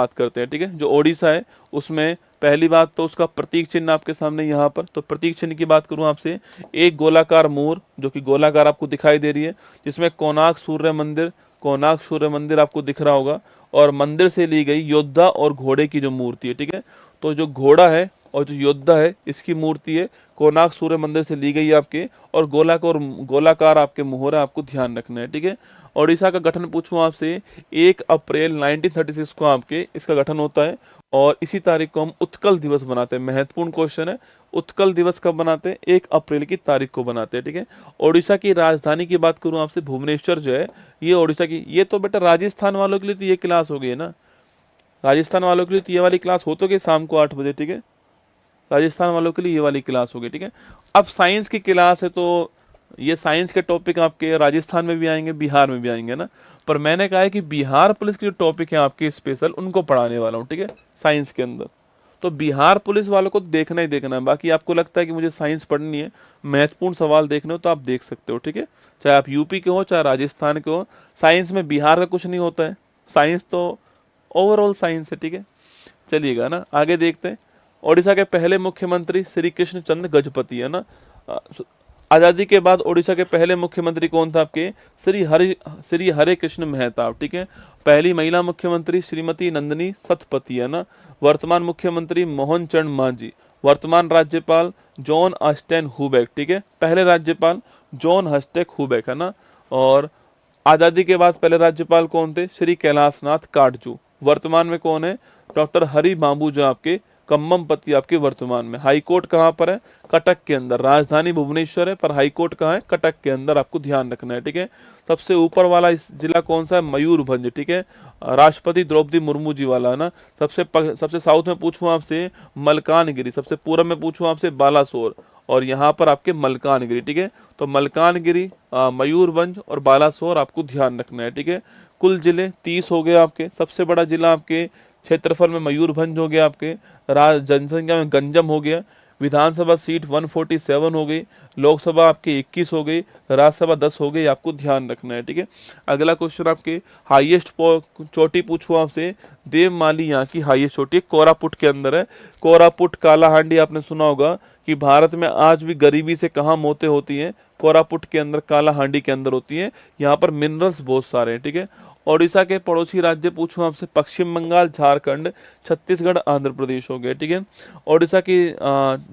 बात करते हैं, ठीक है। जो ओडिशा है उसमें पहली बात तो उसका प्रतीक चिन्ह आपके सामने यहाँ पर, तो प्रतीक चिन्ह की बात करूँ आपसे, एक गोलाकार मोर जो कि गोलाकार आपको दिखाई दे रही है, जिसमें कोणार्क सूर्य मंदिर आपको दिख रहा होगा, और मंदिर से ली गई योद्धा और घोड़े की जो मूर्ति है, ठीक है। तो जो घोड़ा है और जो योद्धा है इसकी मूर्ति है, कोणार्क सूर्य मंदिर से ली गई है आपके, और गोलाकार आपके मोहर है, आपको ध्यान रखना है, ठीक है। ओडिशा का गठन पूछूं आपसे, 1 अप्रैल 1936 को आपके इसका गठन होता है, और इसी तारीख को हम उत्कल दिवस बनाते हैं। महत्वपूर्ण क्वेश्चन है, उत्कल दिवस कब बनाते हैं? 1 अप्रैल की तारीख को बनाते हैं, ठीक है। ओडिशा की राजधानी की बात करूं आपसे, भुवनेश्वर जो है ये ओडिशा की, ये तो बेटा राजस्थान वालों के लिए तो ये क्लास हो गई है ना, राजस्थान वालों के लिए तो ये वाली क्लास हो तो गई शाम को 8 बजे, ठीक है। राजस्थान वालों के लिए ये वाली क्लास हो गई, ठीक है। अब साइंस की क्लास है, तो ये साइंस के टॉपिक आपके राजस्थान में भी आएंगे, बिहार में भी आएंगे ना, पर मैंने कहा है कि बिहार पुलिस के जो टॉपिक है आपके स्पेशल, उनको पढ़ाने वाला हूँ, ठीक है, साइंस के अंदर। तो बिहार पुलिस वालों को देखना ही देखना है। बाकी आपको लगता है कि मुझे साइंस पढ़नी है, महत्वपूर्ण सवाल देखने हो तो आप देख सकते हो, ठीक है। चाहे आप यूपी के हो चाहे राजस्थान के हो, साइंस में बिहार का कुछ नहीं होता है, साइंस तो ओवरऑल साइंस है, ठीक है। चलिएगा ना, आगे देखते हैं। ओडिशा के पहले मुख्यमंत्री श्री कृष्ण चंद्र गजपति है ना। आजादी के बाद ओडिशा के पहले मुख्यमंत्री कौन था आपके? श्री हरे कृष्ण मेहताब, ठीक है। पहली महिला मुख्यमंत्री श्रीमती नंदिनी सतपथी है ना। वर्तमान मुख्यमंत्री मोहन चरण मांझी। वर्तमान राज्यपाल जॉन अस्टेन हुबेक, ठीक है। पहले राज्यपाल जॉन हस्टेक हुबेक है ना। और आजादी के बाद पहले राज्यपाल कौन थे? श्री कैलाशनाथ काटजू। वर्तमान में कौन है? डॉक्टर हरि बाबू जो आपके कम्ममपति आपके वर्तमान में। हाई कोर्ट कहाँ पर है? कटक के अंदर। राजधानी भुवनेश्वर है पर हाई कोर्ट कहाँ है? कटक के अंदर, आपको ध्यान रखना है, ठीक है। सबसे ऊपर वाला इस जिला कौन सा है? मयूरभंज, ठीक है। राष्ट्रपति द्रौपदी मुर्मू जी वाला है ना। सबसे साउथ में पूछूं आपसे मलकानगिरी, सबसे पूर्व में पूछूं आपसे बालासोर, और यहाँ पर आपके मलकानगिरी, ठीक है। तो मलकानगिरी, मयूरभंज और बालासोर आपको ध्यान रखना है, ठीक है। कुल जिले 30 हो गए आपके। सबसे बड़ा जिला आपके क्षेत्रफल में मयूरभंज हो गया आपके। जनसंख्या में गंजम हो गया। विधानसभा सीट 147 हो गई। लोकसभा आपकी 21 हो गई। राज्यसभा 10 हो गई, आपको ध्यान रखना है, ठीक है। अगला क्वेश्चन आपके हाईएस्ट चोटी पूछूं आपसे। देवमाली यहाँ की हाईएस्ट चोटी है, कोरापुट के अंदर है। कोरापुट कालाहांडी आपने सुना होगा कि भारत में आज भी गरीबी से कहाँ मौतें होती हैं? कोरापुट के अंदर, कालाहांडी के अंदर होती है। यहाँ पर मिनरल्स बहुत सारे हैं, ठीक है। ओडिशा के पड़ोसी राज्य पूछूं आपसे, पश्चिम बंगाल, झारखंड, छत्तीसगढ़, आंध्र प्रदेश हो गए, ठीक है। ओडिशा की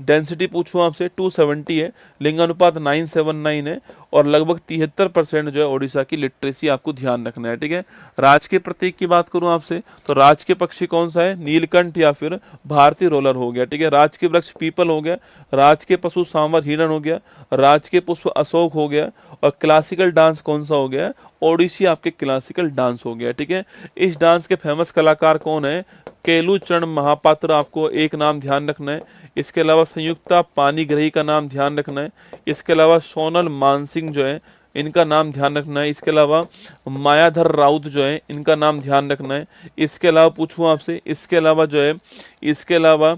डेंसिटी पूछूं आपसे 270 है, लिंगानुपात 979 है, और लगभग 73% जो है ओडिशा की लिटरेसी, आपको ध्यान रखना है, ठीक है। राज के प्रतीक की बात करूं आपसे, तो राज के पक्षी कौन सा है? नीलकंठ या फिर भारतीय रोलर हो गया, ठीक है। राज के वृक्ष पीपल हो गया। राज के पशु सांवर हिरण हो गया। राज के पुष्प अशोक हो गया। और क्लासिकल डांस कौन सा हो गया? ओडिसी आपके क्लासिकल डांस हो गया, ठीक है। इस डांस के फेमस कलाकार कौन है? केलुचरण महापात्र, आपको एक नाम ध्यान रखना है। इसके अलावा संयुक्ता पानीग्रही का नाम ध्यान रखना है। इसके अलावा सोनल मानसिंह जो है, इनका नाम ध्यान रखना है। इसके अलावा मायाधर राउत जो है, इनका नाम ध्यान रखना है। इसके अलावा पूछूं आपसे, इसके अलावा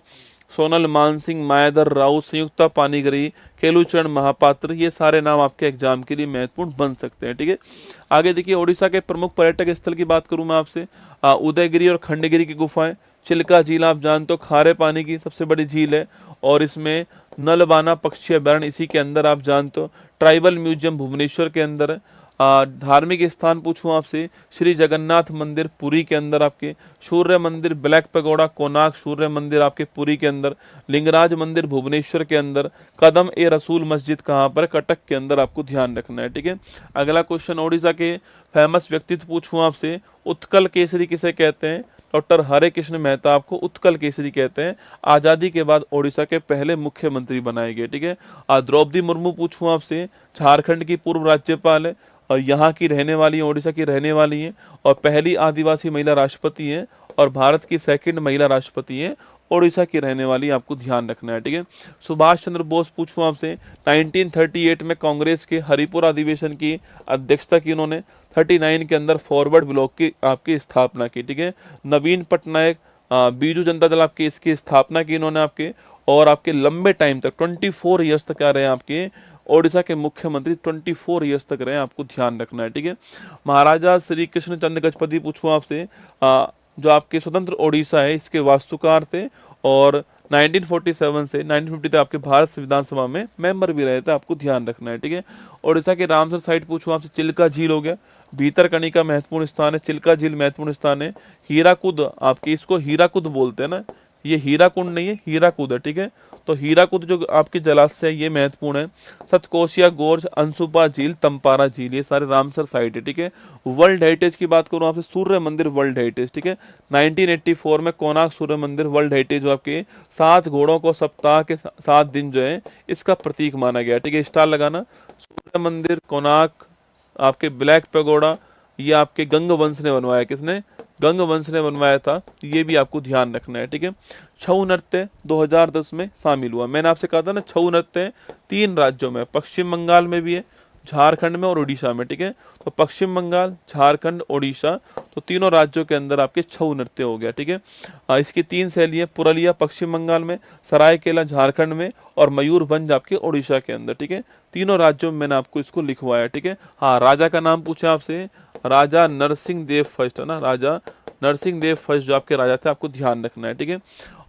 सोनल मानसिंह, मायाधर राउत, संयुक्ता पानीग्रही, केलुचरण महापात्र, ये सारे नाम आपके एग्जाम के लिए महत्वपूर्ण बन सकते हैं, ठीक है। आगे देखिए, ओडिशा के प्रमुख पर्यटक स्थल की बात करूं मैं आपसे, उदयगिरी और खंडगिरी की गुफाएं। चिल्का झील आप जानते हो, खारे पानी की सबसे बड़ी झील है, और इसमें नलबाना पक्षी अभ्यारण्य इसी के अंदर, आप जानते हो। ट्राइबल म्यूजियम भुवनेश्वर के अंदर है। धार्मिक स्थान पूछूं आपसे, श्री जगन्नाथ मंदिर पुरी के अंदर आपके। सूर्य मंदिर, ब्लैक पगोड़ा, कोणार्क सूर्य मंदिर आपके पुरी के अंदर। लिंगराज मंदिर भुवनेश्वर के अंदर। कदम ए रसूल मस्जिद कहाँ पर? कटक के अंदर, आपको ध्यान रखना है, ठीक है। अगला क्वेश्चन, ओडिशा के फेमस व्यक्तित्व पूछूं आपसे, उत्कल केसरी किसे कहते हैं? डॉक्टर हरे कृष्ण मेहताब को उत्कल केसरी कहते हैं। आजादी के बाद ओडिशा के पहले मुख्यमंत्री बनाए गए, ठीक है। द्रौपदी मुर्मू पूछूं आपसे, झारखंड की पूर्व राज्यपाल है, और यहाँ की रहने वाली है, ओडिशा की रहने वाली है, और पहली आदिवासी महिला राष्ट्रपति है, और भारत की सेकंड महिला राष्ट्रपति है। ओडिशा की रहने वाली, आपको ध्यान रखना है, ठीक है। सुभाष चंद्र बोस पूछूं आपसे, 1938 में कांग्रेस के हरिपुर अधिवेशन की अध्यक्षता की उन्होंने। 39 के अंदर फॉरवर्ड ब्लॉक की आपकी स्थापना की, ठीक है। नवीन पटनायक, बीजू जनता दल, आपकी इसकी स्थापना की इन्होंने आपके, और आपके लंबे टाइम तक 24 ईयर्स तक आ रहे हैं आपके ओडिशा के मुख्यमंत्री, 24 ईयर्स तक रहे, आपको ध्यान रखना है, ठीक है। महाराजा श्री कृष्ण चंद्र गजपति पूछूं आपसे, जो आपके स्वतंत्र ओडिशा है इसके वास्तुकार थे, और 1947 से 1950 तक आपके भारत संविधान सभा में मेंबर भी रहे थे, आपको ध्यान रखना है, ठीक है। ओडिशा के रामसर साइट पूछूं आपसे, चिल्का झील हो गया, भीतरकनिका महत्वपूर्ण स्थान है, चिल्का झील महत्वपूर्ण स्थान है, हीराकुद, आपके इसको हीराकुद बोलते हैं ना, ये हीराकुंड नहीं है, हीराकुद है, ठीक है। तो हीराकुद जो आपकी जलाशय है ये महत्वपूर्ण है। सतकोशिया गोर्ज, अंशुपा झील, तंपारा झील, ये सारे रामसर साइट है, ठीक है। वर्ल्ड हेरिटेज की बात करूं आपसे, सूर्य मंदिर वर्ल्ड हेरिटेज, ठीक है। 1984 में कोणार्क सूर्य मंदिर वर्ल्ड हेरिटेज जो आपके 7 घोड़ों को सप्ताह के 7 दिन जो है इसका प्रतीक माना गया, ठीक है। स्टार लगाना, सूर्य मंदिर, कोणार्क, आपके ब्लैक पैगोडा, ये आपके गंग वंश ने बनवाया, किसने? गंग वंश ने बनवाया था, ये भी आपको ध्यान रखना है, ठीक है। छऊ नृत्य 2010 में शामिल हुआ, मैंने आपसे कहा था ना छऊ नृत्य 3 राज्यों में, पश्चिम बंगाल में भी है, झारखंड में और उड़ीसा में, ठीक है। तो पश्चिम बंगाल, झारखंड, उड़ीसा, तो तीनों राज्यों के अंदर आपके छऊ नृत्य हो गया, ठीक है। इसकी 3 शैलियाँ, पुरलिया पश्चिम बंगाल में, सरायकेला झारखंड में, और मयूरभंज आपके उड़ीसा के अंदर, ठीक है। तीनों राज्यों में मैंने आपको इसको लिखवाया, ठीक है। हाँ, राजा का नाम पूछा आपसे, राजा नरसिंह देव फर्स्ट है ना, राजा नरसिंह देव फर्स्ट जो आपके राजा थे, आपको ध्यान रखना है, ठीक है।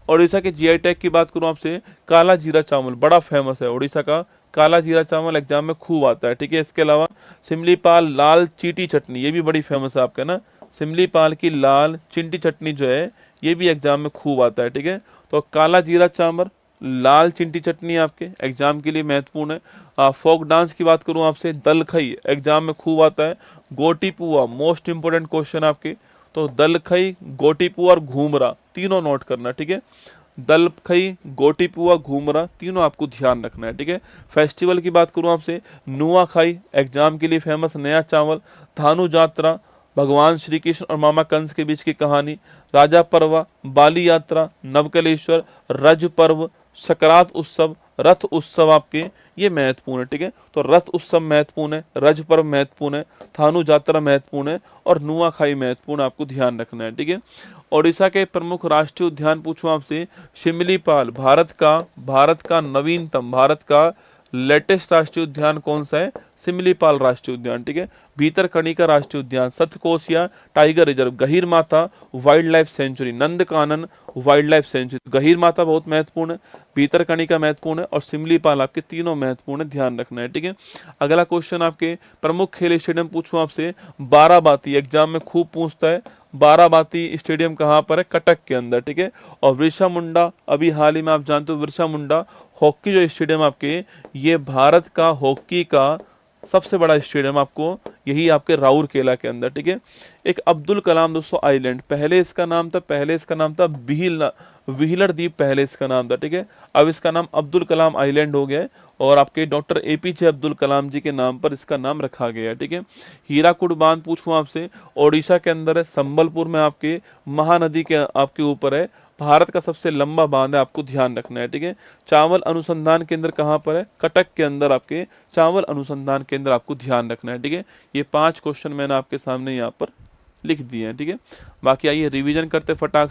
उड़ीसा के जीआई टैग की बात करूं आपसे, काला जीरा चावल बड़ा फेमस है उड़ीसा का, काला जीरा चावल एग्जाम में खूब आता है, ठीक है। इसके अलावा सिमलीपाल लाल चीटी चटनी, ये भी बड़ी फेमस है आपका ना, सिमलीपाल की लाल चिंटी चटनी जो है ये भी एग्जाम में खूब आता है, ठीक है। तो काला जीरा चावल, लाल चिंटी चटनी आपके एग्जाम के लिए महत्वपूर्ण है। फोक डांस की बात करूं आपसे, दलखई एग्जाम में खूब आता है, गोटी पुआ मोस्ट इंपोर्टेंट क्वेश्चन आपके, तो दलखई, गोटी पुआ और घूमरा तीनों नोट करना, ठीक है। दलखई, गोटी पुआ, घूमरा तीनों आपको ध्यान रखना है, ठीक है। फेस्टिवल की बात करूं आपसे, नुआखाई एग्जाम के लिए फेमस, नया चावल, धानु यात्रा, भगवान श्री कृष्ण और मामा कंस के बीच की कहानी, राजा पर्वा, बाली यात्रा, नवकलेश्वर, रज पर्व, सकरात उत्सव, रथ उत्सव आपके ये महत्वपूर्ण है, ठीक है। तो रथ उत्सव महत्वपूर्ण है, रज पर्व महत्वपूर्ण है, थानु यात्रा महत्वपूर्ण है, और नुआखाई महत्वपूर्ण, आपको ध्यान रखना है, ठीक है। ओडिशा के प्रमुख राष्ट्रीय उद्यान पूछूं आपसे, शिमलीपाल भारत का नवीनतम, भारत का लेटेस्ट राष्ट्रीय उद्यान कौन सा है? सिमलीपाल राष्ट्रीय उद्यान, ठीक है। भीतरकनिका राष्ट्रीय उद्यान, Satkosia tiger reserve, Gahir Matha wildlife sanctuary, Nandankanan wildlife sanctuary. Gahir Matha बहुत महत्वपूर्ण है, भीतरकनिका महत्वपूर्ण है, और सिमलीपाल आपके तीनों महत्वपूर्ण है, ध्यान रखना है, ठीक है। अगला क्वेश्चन आपके प्रमुख खेल स्टेडियम पूछूं आपसे, बाराबाती एग्जाम में खूब पूछता है, बाराबाती स्टेडियम कहाँ पर है? कटक के अंदर, ठीक है। और बिरसा मुंडा, अभी हाल ही में आप जानते हो बिरसा मुंडा हॉकी जो स्टेडियम आपके, ये भारत का हॉकी का सबसे बड़ा स्टेडियम आपको यही आपके राउरकेला के अंदर, ठीक है। एक अब्दुल कलाम दोस्तों आइलैंड, पहले इसका नाम था व्हीलर द्वीप, पहले इसका नाम था, ठीक है। अब इसका नाम अब्दुल कलाम आइलैंड हो गया है, और आपके डॉक्टर एपीजे अब्दुल कलाम जी के नाम पर इसका नाम रखा गया है, ठीक है। हीराकुड बांध पूछूं आपसे, ओडिशा के अंदर है, संबलपुर में आपके महानदी के आपके ऊपर है, भारत का सबसे लंबा बांध है, आपको ध्यान रखना है, ठीक है। चावल अनुसंधान केंद्र कहाँ पर है? कटक के अंदर आपके चावल अनुसंधान केंद्र, आपको ध्यान रखना है, ठीक है। ये 5 क्वेश्चन मैंने आपके सामने यहाँ पर लिख दिए हैं, ठीक है। बाकी आइए रिवीजन करते फटाक